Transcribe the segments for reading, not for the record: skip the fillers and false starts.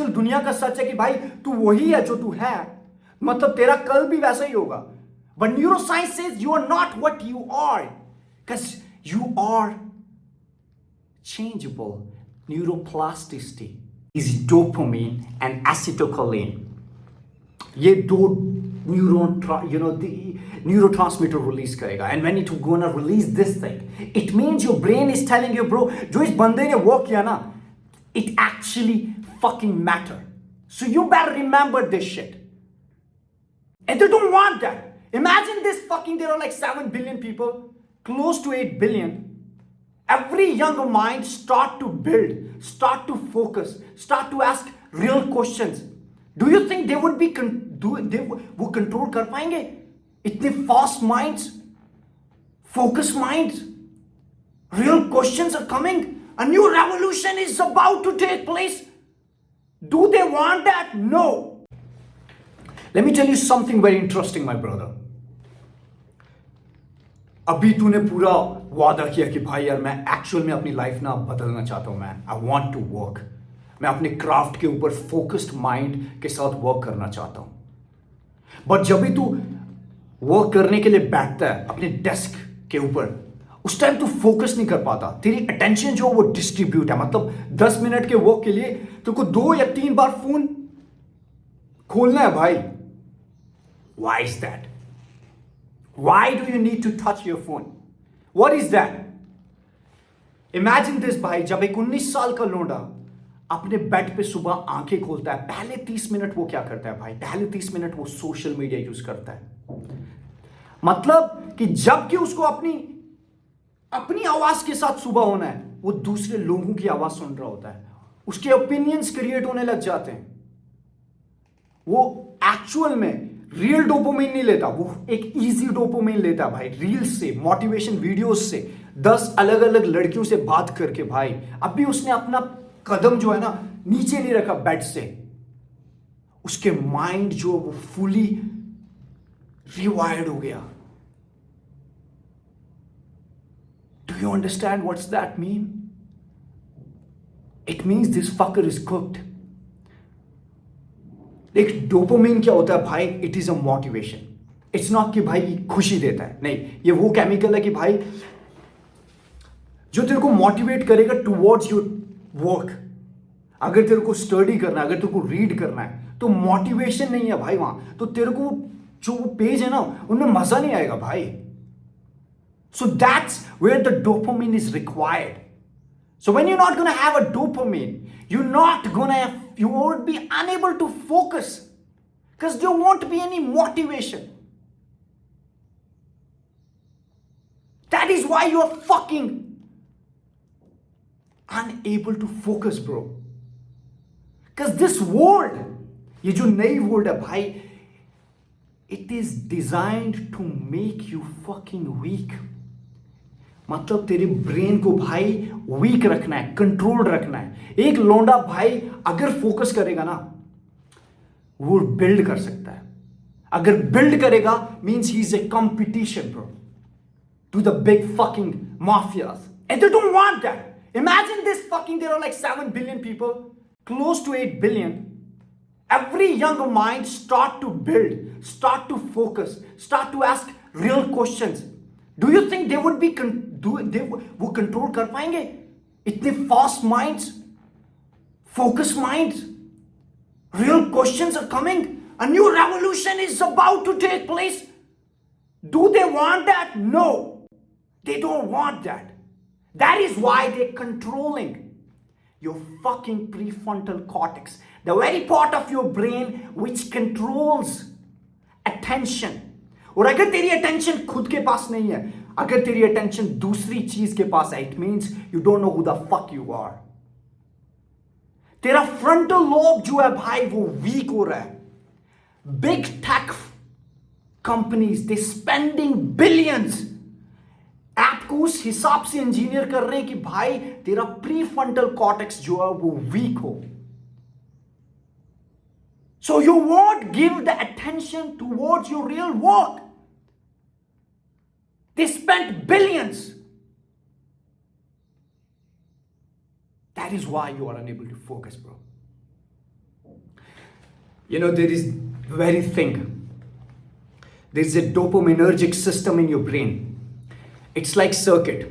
दुनिया का सच है कि भाई तू वही है जो तू है, मतलब तेरा कल भी वैसा ही होगा. But neuroscience says you are not what you are, because you are changeable. Neuroplasticity is dopamine and acetylcholine. ये दो neurotransmitter release करेगा. And when it gonna release this thing, it means your brain is telling you, bro, जो इस बंदे ने वो किया ना, it actually fucking matter. So you better remember this shit. And they don't want that. Imagine this fucking, there are like 7 billion people, close to 8 billion. Every young mind start to build, start to focus, start to ask real questions. Do you think they would be वो control कर पाएंगे? इतने fast minds, focused minds, real questions are coming. A new revolution is about to take place. Do they want that? No. Let me tell you something very interesting, my brother. अभी तूने पूरा वादा किया कि भाई यार मैं एक्चुअल में अपनी लाइफ ना बदलना चाहता हूं man. I want to work. मैं अपने क्राफ्ट के ऊपर फोकस्ड माइंड के साथ वर्क करना चाहता हूं. बट जब भी तू वर्क करने के लिए बैठता है अपने डेस्क के ऊपर, उस टाइम तू फोकस नहीं कर पाता. तेरी अटेंशन जो वो डिस्ट्रीब्यूट है, मतलब 10 मिनट के वर्क के लिए तेरे को 2 या 3 बार फोन खोलना है भाई. Why is that? Why do you need to touch your phone? What is that? Imagine this भाई, जब एक 19 साल का लोंडा अपने बेड पे सुबह आंखें खोलता है, पहले 30 मिनट वो क्या करता है भाई? पहले 30 मिनट वो सोशल मीडिया यूज करता है. मतलब कि जबकि उसको अपनी आवाज के साथ सुबह होना है, वो दूसरे लोगों की आवाज सुन रहा होता है. उसके ओपिनियंस क्रिएट होने लग जाते हैं. वो एक्चुअल में रियल डोपामिन नहीं लेता, वो एक इजी डोपामिन लेता भाई. रील्स से, मोटिवेशन वीडियोस से, 10 अलग अलग लड़कियों से बात करके भाई. अभी उसने अपना कदम जो है ना नीचे नहीं रखा बेड से. उसके माइंड जो वो फुली रिवायर्ड हो गया. Do you understand what's that mean? It means this फकर is cooked. एक डोपामिन क्या होता है भाई? It is a motivation. It's not कि भाई खुशी देता है, नहीं. ये वो केमिकल है कि भाई जो तेरे को मोटिवेट करेगा टुवर्ड्स योर वर्क. अगर तेरे को स्टडी करना है, अगर तेरे को रीड करना है, तो मोटिवेशन नहीं है भाई वहां. तो तेरे को जो पेज है ना उनमें मजा नहीं आएगा भाई. So that's where the dopamine is required. So when you're not going to have a dopamine, you won't be unable to focus, because there won't be any motivation. That is why you're fucking unable to focus, bro. Because this world, ये जो नई world है भाई, it is designed to make you fucking weak. मतलब तेरे brain को भाई week रखना है, कंट्रोल रखना है. एक लौंडा भाई अगर फोकस करेगा ना, वो बिल्ड कर सकता है. अगर बिल्ड करेगा means he is a competition bro to the big fucking mafias. And they don't want that. Imagine this fucking, there are like 7 billion people, close to 8 billion. Every young mind start to build, start to focus, start to ask real questions. Do you think they would be वो control कर पाएंगे? इतने fast minds, focused minds, real questions are coming. A new revolution is about to take place. Do they want that? No, they don't want that. That is why they're controlling your fucking prefrontal cortex, the very part of your brain which controls attention. और अगर तेरी attention खुद के पास नहीं है, अगर तेरी attention दूसरी चीज के पास है, it means you don't know who the fuck you are. तेरा फ्रंटल लोब जो है भाई वो वीक हो रहा है. Big tech companies, they spending billions app को उस हिसाब से इंजीनियर कर रहे हैं कि भाई तेरा प्री फ्रंटल कॉर्टेक्स जो है वो वीक हो. So you won't give the attention towards your real work. They spent billions. That is why you are unable to focus, bro. You know, there is very thing. There is a dopaminergic system in your brain. It's like circuit.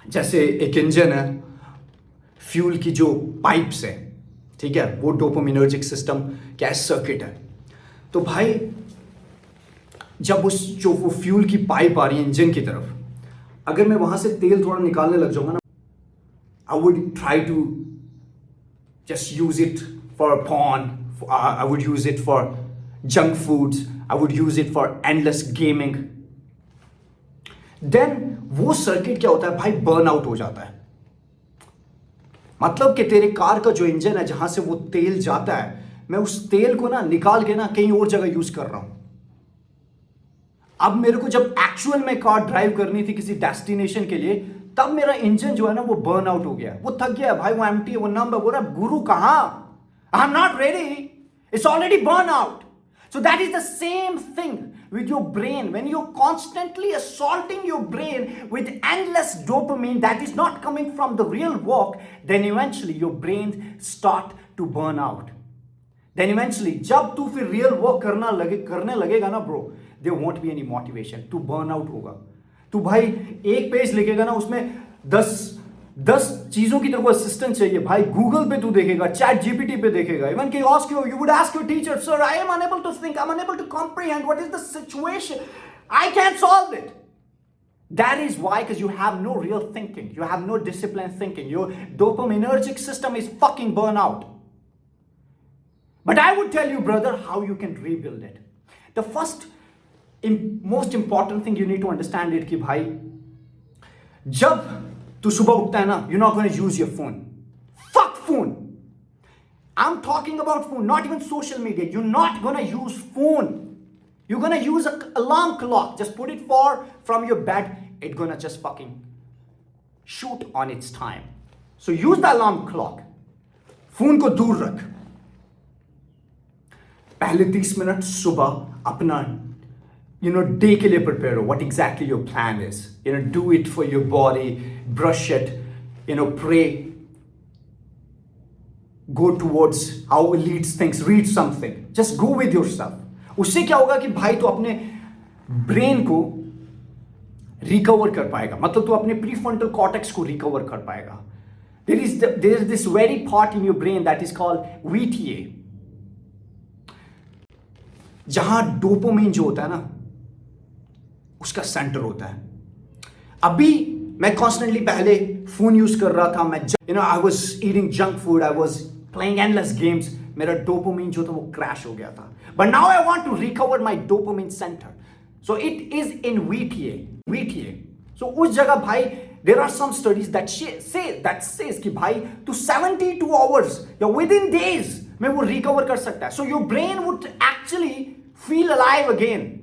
जैसे एक engine है, fuel की जो pipes है, ठीक है, वो dopaminergic system क्या सर्किट है. तो भाई जब उस जो वो फ्यूल की पाइप आ रही है इंजन की तरफ, अगर मैं वहां से तेल थोड़ा निकालने लग जाऊंगा ना, I would try to just use it for porn, I would use it for junk foods, I would use it for endless gaming. Then वो सर्किट क्या होता है भाई, बर्न आउट हो जाता है. मतलब कि तेरे कार का जो इंजन है, जहां से वो तेल जाता है, मैं उस तेल को ना निकाल के ना कहीं और जगह यूज कर रहा हूं. अब मेरे को जब एक्चुअल में कार ड्राइव करनी थी किसी डेस्टिनेशन के लिए, तब मेरा इंजन जो है ना वो बर्न आउट हो गया, वो थक गया भाई, वो एम्प्टी है, वो नम है. बोल रहा गुरु कहां, I'm not ready. It's already burned out. So that is the same thing with your brain. When you're constantly assaulting your brain with endless dopamine that is not coming from the real work, then eventually your brain start to burn out. Then eventually, जब तू फिर real work करने लगेगा ना bro, there won't be any motivation. तू burn out होगा. तू भाई एक पेज लिखेगा ना, उसमें 10 चीजों की तरफ असिस्टेंट चाहिए भाई. गूगल पे तू देखेगा, चैट जीपीटी पे देखेगा, इवन के ask you would ask your teacher, sir I am unable to think, I am unable to comprehend what is the situation, I can solve it. That is why, because you have no real thinking, you have no disciplined thinking, your dopaminergic system is fucking burn out. But I would tell you brother how you can rebuild it. The first most important thing you need to understand it कि भाई जब तू सुबह उठता है ना, you're not going to use your phone. Fuck phone. I'm talking about phone, not even social media. You're not going to use phone. You're going to use an alarm clock. Just put it from your bed. It's going to just fucking shoot on its time. So use the alarm clock. phone को दूर रख. पहले 30 minute सुबह अपना day के लिए prepare हो, what exactly your plan is. Do it for your body, brush it, pray, go towards how it leads things, read something, just go with yourself. उससे क्या होगा कि भाई तू अपने ब्रेन को रिकवर कर पाएगा, मतलब तू अपने प्रीफ्रंटल कॉर्टेक्स को रिकवर कर पाएगा. there is this very part in your brain that is called VTA, जहां डोपामिन जो होता है ना उसका सेंटर होता है. अभी मैं कॉन्स्टेंटली पहले फोन यूज कर रहा था, मैं I was eating junk food, I was playing endless games, मेरा डोपामिन जो था वो क्रैश हो गया था. But now I want to recover my dopamine centre, so it is in VTA. So उस जगह भाई there are some studies that says कि भाई तू 72 आवर्स या विद इन डेज में वो रिकवर कर सकता है. So your brain would actually feel alive again.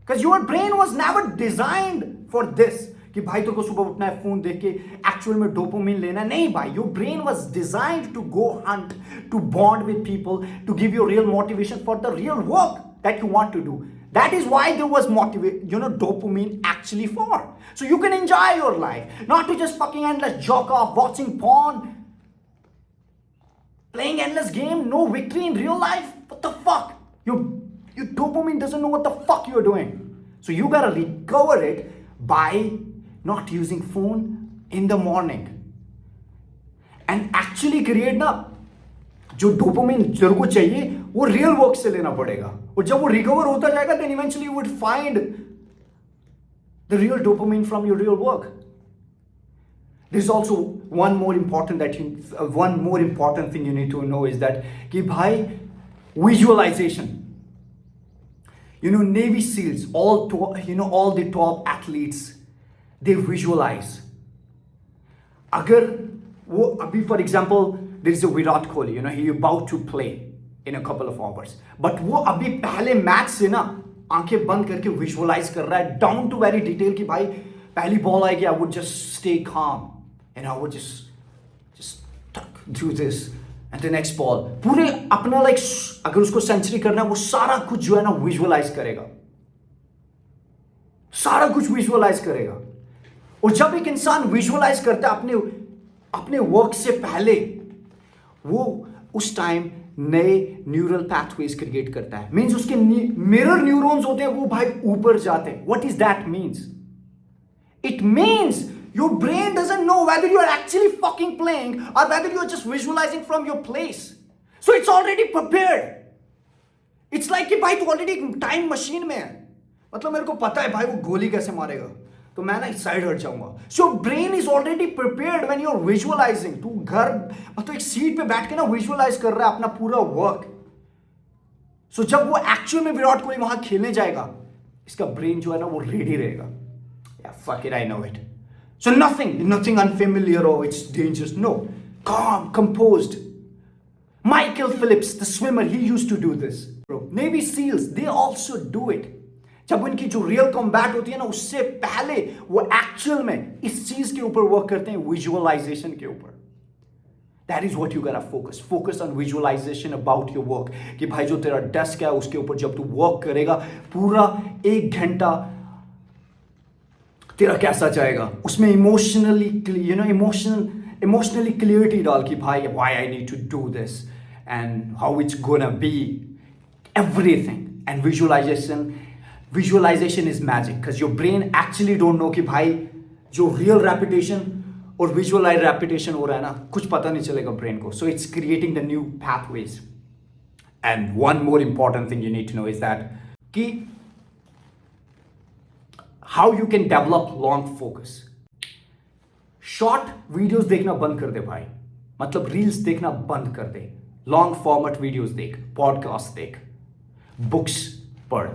Because your brain was never designed for this. कि भाई तेरे को सुबह उठना है, फोन देख के एक्चुअल में डोपामिन लेना, नहीं भाई. Your brain was designed to go hunt, to bond with people, to give you real motivation for the real work that you want to do. That is why there was dopamine actually for. So you can enjoy your life, not to just fucking endless jerk off, watching porn, playing endless game, no victory in real life. What the fuck? Your dopamine doesn't know what the fuck you're doing. So you gotta recover it by not using phone in the morning. And actually create ना जो dopamine तेरे को चाहिए वो real work से लेना पड़ेगा. और जब वो recover होता जाएगा then eventually you would find the real dopamine from your real work. There's also one more important thing you need to know is that कि भाई visualization. Navy SEALs, all the top athletes, they visualize. अगर वो अभी for example there is a Virat Kohli, he about to play in a couple of hours, but वो अभी पहले match से ना आंखें बंद करके विजुअलाइज कर रहा है डाउन टू वेरी डिटेल कि भाई पहली बॉल आएगी, I would just stay calm and I would just do this and the next ball. पूरे अपना अगर उसको सेंचुरी करना है वो सारा कुछ जो है ना विजुअलाइज करेगा, सारा कुछ विजुअलाइज करेगा. और जब एक इंसान विजुअलाइज करता है अपने वर्क से पहले, वो उस टाइम नए न्यूरल पैथवेज क्रिएट करता है। मींस उसके मिरर न्यूरॉन्स होते हैं वो भाई ऊपर जाते हैं। What is that means? It means your brain doesn't know whether you are actually fucking playing or whether you are just visualizing from your place. So it's already prepared. It's like कि भाई तू already time machine में है। मतलब मेरे को पता है भाई वो गोली कैसे मारेगा, तो मैं ना इस साइड हट जाऊंगा। So brain is already prepared when you are visualising. तू घर मतलब एक सीट पे बैठ के ना विजुअलाइज कर रहा है अपना पूरा वर्क। सो जब वो एक्चुअल में विराट कोहली वहां खेलने जाएगा, इसका ब्रेन जो है ना वो रेडी रहेगा। Yeah, fuck it, I know it. So nothing unfamiliar or it's dangerous. No, calm, composed. Michael Phillips, the swimmer, he used to do this. Bro, Navy SEALs, they also do it. जब उनकी जो real combat होती है ना, उससे पहले वो actual में इस चीज के ऊपर वर्क करते हैं, विजुअलाइजेशन के ऊपर। That is what you gotta focus. Focus on visualization about your work. कि भाई जो तेरा डेस्क है उसके ऊपर जब तू वर्क करेगा, पूरा 1 घंटा तेरा कैसा जाएगा, उसमें इमोशनली क्लियरिटी डाल कि भाई why I need to do this and how it's gonna be everything. And visualisation is magic because your brain actually don't know कि भाई जो रियल रेपिटेशन और विजुअलाइज रेपिटेशन हो रहा है ना, कुछ पता नहीं चलेगा ब्रेन को। So it's creating the new pathways. And one more important thing you need to know is that कि how you can develop long focus. Short videos देखना बंद कर दे भाई, मतलब रील्स देखना बंद कर दे। लॉन्ग फॉर्मेट वीडियोस देख, पॉडकास्ट देख, बुक्स पढ़।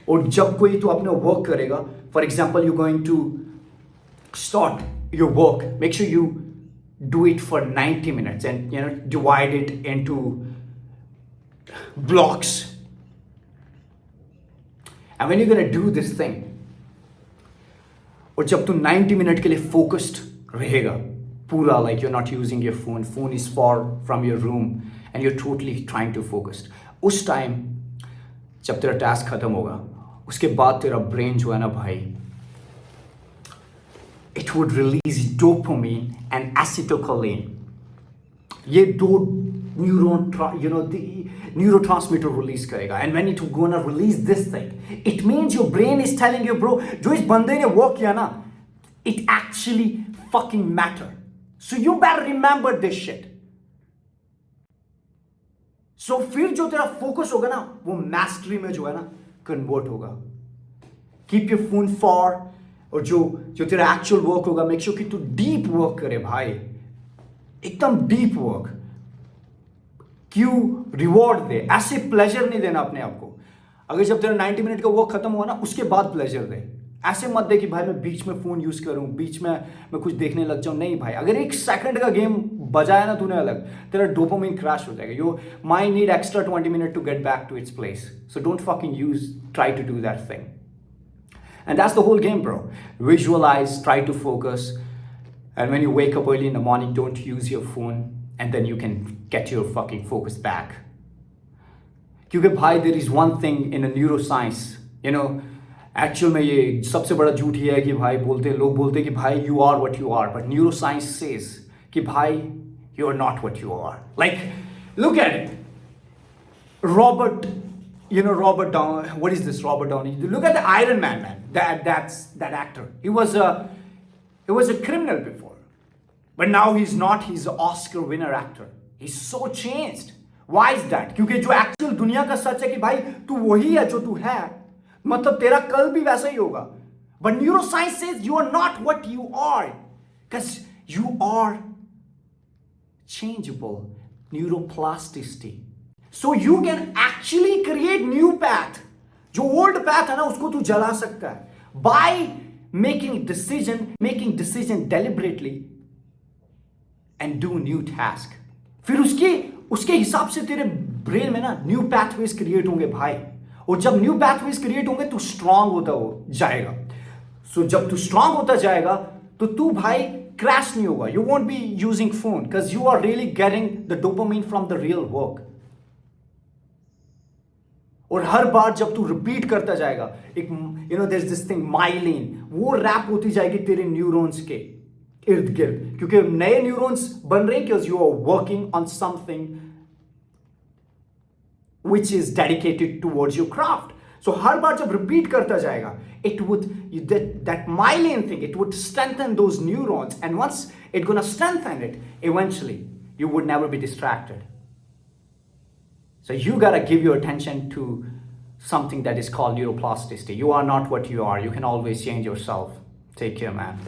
और जब कोई तू अपना वर्क करेगा, for example you going to start your work, make sure you do it for 90 minutes and divide it into blocks. And when you're going to do this thing, और जब तू 90 मिनट के लिए फोकस्ड रहेगा पूरा, like you are not using your phone is for from your room and you are totally trying to focused, उस time जब तेरा टास्क खत्म होगा, उसके बाद तेरा ब्रेन जो है ना भाई, it would release dopamine and acetylcholine. ये दो न्यूरोट्रांसमीटर रिलीज करेगा। And when it gonna release this thing, it means your brain is telling you bro, जो इस बंदे ने वर्क किया ना, it actually fucking matter. So you better remember this shit. So फिर जो तेरा फोकस होगा ना, वो मैस्टरी में जो है ना कन्वर्ट होगा। कीप योर फोन फॉर, और जो तेरा एक्चुअल वर्क होगा, मेक श्योर कि तू डीप वर्क करे भाई, एकदम डीप वर्क। क्यों? रिवॉर्ड दे, ऐसे प्लेजर नहीं देना अपने आप को। अगर जब तेरा 90 मिनट का वर्क खत्म हुआ ना, उसके बाद प्लेजर दे। ऐसे मत दे कि भाई मैं बीच में फोन यूज करूं, बीच में मैं कुछ देखने लग जाऊं। नहीं भाई, अगर 1 सेकंड का गेम बजाया ना तूने अलग, तेरा डोपामाइन क्रैश हो जाएगा। Your mind need extra 20 minute to get back to its place. So don't fucking try to do that thing. And that's the whole game, bro. Visualize, try to focus. And when you wake up early in the morning, don't use your phone. And then you can get your fucking focus back. क्योंकि भाई, there is one thing in a neuroscience, actual में ये सबसे बड़ा झूठ ये है कि भाई लोग बोलते कि भाई you are what you are. But neuroscience says कि भाई you are not what you are. Like, look at it. Robert Downey, what is this Robert Downey? Look at the Iron Man, that actor. He was a criminal before, but now he's not. He's an Oscar winner actor. He's so changed. Why is that? क्योंकि जो actual दुनिया का सच है कि भाई तू वही है जो तू है, मतलब तेरा कल भी वैसा ही होगा। But neuroscience says you are not what you are, because you are changeable. Neuroplasticity. So you can actually create new path. जो old path है ना, उसको तू जला सकता है by making decision deliberately and do new task. फिर उसके हिसाब से तेरे ब्रेन में ना न्यू pathways क्रिएट होंगे भाई। और जब न्यू pathways क्रिएट होंगे तो स्ट्रांग होता हो जाएगा। सो जब तू स्ट्रांग होता जाएगा तो तू भाई क्रैश नहीं होगा। You won't be using phone because you are really getting the dopamine from the real work. और हर बार जब तू रिपीट करता जाएगा, एक there is this thing myelin, वो रैप होती जाएगी तेरे न्यूरॉन्स के। इर्द गिर्द, क्योंकि नए न्यूरॉन्स बन रहे हैं because you are working on something which is dedicated towards your craft. So हर बार जब repeat करता जाएगा, it would that myelin thing, it would strengthen those neurons, and once it's gonna strengthen it, eventually you would never be distracted. So you gotta give your attention to something that is called neuroplasticity. You are not what you are. You can always change yourself. Take care, man.